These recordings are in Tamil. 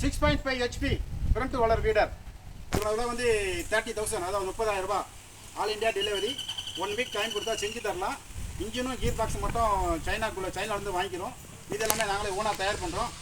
6.5 HP ஃப்ரண்ட் ரோலர் வீடர். இவ்வளோ வந்து 30,000, அதாவது 30,000 ரூபாய். All India delivery. 1 week time கொடுத்தா செஞ்சு தரலாம். இன்ஜினும் கீர் பாக்ஸ் மட்டும் சைனாலேருந்து வாங்கிக்கிறோம். இது எல்லாமே நாங்களே ஓனாக தயார் பண்ணுறோம்.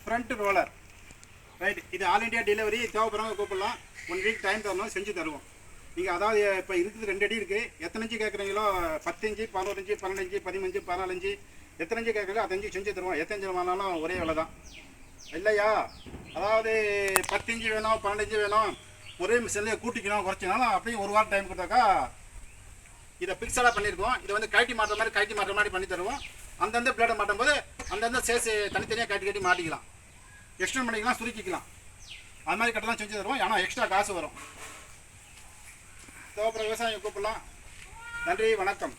Front roller right. இது ஆல் இண்டியா டெலிவரி. தேவைப்படுறவங்க கூப்பிடலாம். 1 வீக் டைம் தரணும், செஞ்சு தருவோம். நீங்கள் அதாவது இப்போ இருக்குது 2 அடி இருக்குது. எத்தனை இன்ச்சு கேட்குறீங்களோ 10 இன்ச்சு, 11 இன்ச்சு, 12 இன்ச்சு, 15, 14 எத்தனை இன்ச்சு கேட்குறீங்களோ 5 இன்ச்சு செஞ்சு தருவோம். எத்தனை இன்ச்சு வாங்கினாலும் ஒரே விலை தான் இல்லையா? அதாவது 10 இன்ச்சு வேணும், 12 இன்ச்சு வேணும், ஒரே மிஷின்லேயே கூட்டிக்கணும் குறைச்சினாலும் அப்படியே 1 வாரம் டைம் கொடுத்தாக்கா இதை பிக்சடாக பண்ணியிருக்கோம். இதை வந்து கழட்டி மாட்டுற மாதிரி பண்ணி தருவோம். அந்தந்த பிளேடை மாட்டும் போது அந்தந்த சேஸ் தனித்தனியாக கட்டி மாட்டிக்கலாம், எக்ஸ்டெண்ட் பண்ணிக்கலாம், சுருக்கிக்கலாம். அது மாதிரி கட்டலாம் செஞ்சு தருவோம். ஆனால் எக்ஸ்ட்ரா காசு வரும். தேவைப்படுற விவசாயம் கூப்பிடலாம். நன்றி, வணக்கம்.